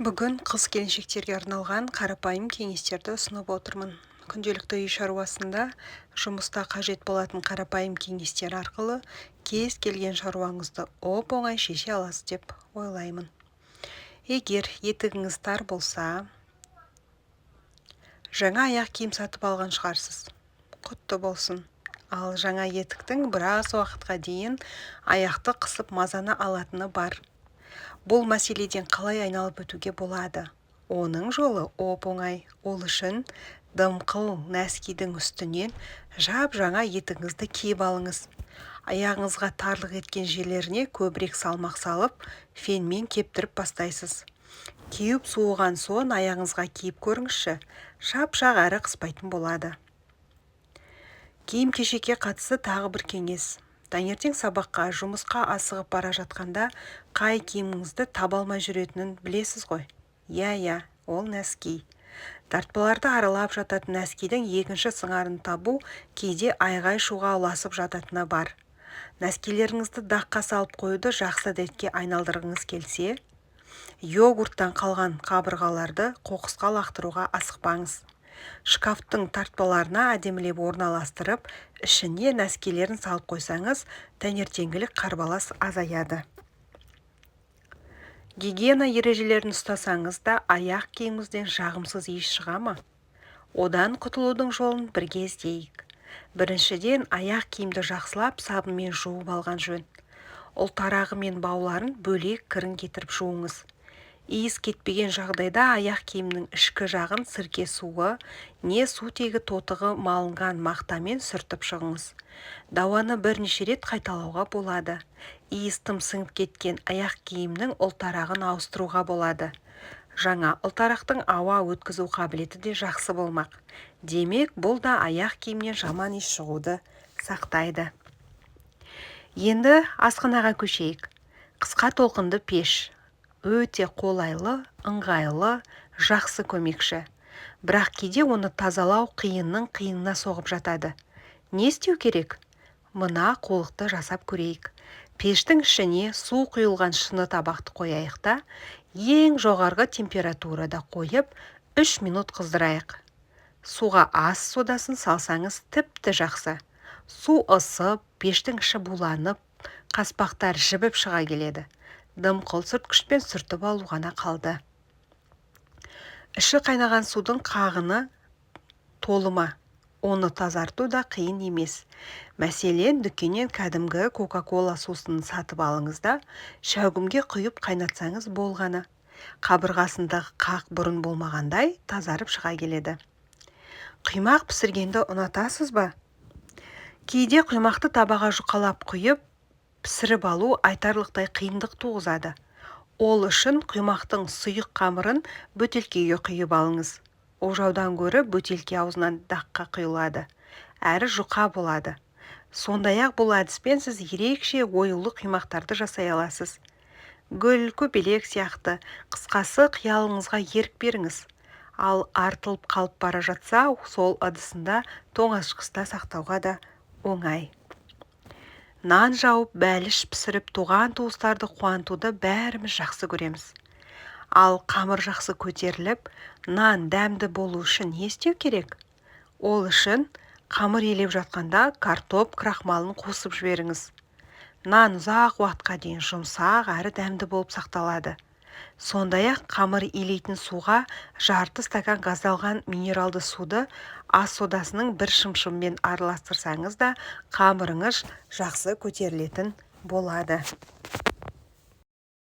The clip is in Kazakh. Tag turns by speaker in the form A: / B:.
A: Бүгін қыз-келіншектерге арналған қарапайым кеңестерді ұсынып отырмын. Күнделікті үй шаруасында жұмыста қажет болатын қарапайым кеңестер арқылы кез келген шаруаңызды оп-оңай шеше аласыз деп ойлаймын. Егер етігіңіз тар болса, жаңа аяқ киім сатып алған шығарсыз. Құтты болсын. Ал жаңа етіктің біраз уақытқа дейін аяқты қысып мазаны алатыны бар. Бұл мәселеден қалай айналып өтуге болады? Оның жолы оп-оңай. Ол үшін дымқыл нәскидің үстінен жап-жаңа етігіңізді киіп алыңыз. Аяғыңызға тарлық еткен жерлеріне көбірек салмақ салып, фенмен кептіріп бастайсыз. Киіп суыған соң аяғыңызға киіп көріңізші. Шап-шақ әрі қыспайтын болады. Киім-кешекке қатысты тағы бір кеңес. Таңертең сабаққа, жұмысқа асығып бара жатқанда қай киіміңізді таба алмай жүретінін білесіз ғой? Иә, ол нәски. Тартпаларды аралап жататын нәскидің екінші сыңарын табу кейде айғай-шуға ұласып жататыны бар. Нәскилеріңізді даққа салып қоюды жақсы әдетке айналдырғыңыз келсе, йогурттан қалған қабырғаларды қоқысқа лақтыруға асықпаңыз. Шкафтың тартпаларына әдемілеп орналастырып, ішіне нәскилерін салып қойсаңыз, таңертеңгілік қарбалас азаяды. Гигиена ережелерін ұстасаңыз да, аяқ киіміңізден жағымсыз иіс шыға ма? Одан құтылудың жолын бірге іздейік. Біріншіден, аяқ киімді жақсылап сабынмен жуып алған жөн. Ұлтарағы мен бауларын бөлек кірін кетіріп жуыңыз. Иіс кетпеген жағдайда аяқ киімнің ішкі жағын сірке суы, не сутегі тотығы малынған мақтамен сүртіп шығыңыз. Дауаны бірнеше рет қайталауға болады. Иіс тым сіңіп кеткен аяқ киімнің ұлтарағын ауыстыруға болады. Жаңа ұлтарақтың ауа өткізу қабілеті де жақсы болмақ. Демек, бұл да аяқ киімнен жаман иіс шығуды сақтайды. Енді асханаға көшейік. Қысқа толқынды пеш. Өте қолайлы, ыңғайлы, жақсы көмекші. Бірақ кейде оны тазалау қиынның қиынына соғып жатады. Не істеу керек? Мына қулықты жасап көрейік. Пештің ішіне су құйылған шыны табақты қояйық та, ең жоғарғы температурада қойып, 3 минут қыздырайық. Суға ас содасын салсаңыз тіпті жақсы. Су ысып, пештің іші буланып, қаспақтар жібіп шыға келеді. Дымқыл сүрткішпен сүртіп алу ғана қалды. Іші қайнаған судың қағыны толыма. Оны тазарту да қиын емес. Мәселен, дүкеннен кәдімгі Кока-Кола сусынын сатып алыңыз да, шәугімге құйып қайнатсаңыз болғаны. Қабырғасындағы қақ бұрын болмағандай тазарып шыға келеді. Құймақ пісіргенді ұнатасыз ба? Кейде құймақты табаға жұқалап құйып, пісіріп алу айтарлықтай қиындық туғызады. Ол үшін құймақтың сұйық қамырын бөтелкеге құйып алыңыз. Ожаудан гөрі бөтелке аузынан даққа құйылады. Әрі жұқа болады. Сондай-ақ бұл әдіспен сіз ерекше оюлы құймақтарды жасай аласыз. Гүл, көбелек сияқты қысқасы қиялыңызға ерік беріңіз. Ал артылып қалып бара жатса, сол ыдысында тоңазытқышта сақтауға да оңай. Нан жауып, бәліш пісіріп, туған-туыстарды қуантуды бәріміз жақсы көреміз. Ал қамыр жақсы көтеріліп, нан дәмді болу үшін не істеу керек? Ол үшін қамыр елеп жатқанда картоп крахмалын қосып жіберіңіз. Нан ұзақ уақытқа дейін жұмсақ әрі дәмді болып сақталады. Сондай-ақ қамыр илейтін суға жарты стакан газдалған минералды суды ас содасының бір шымшыммен араластырсаңыз да қамырыңыз жақсы көтерілетін болады.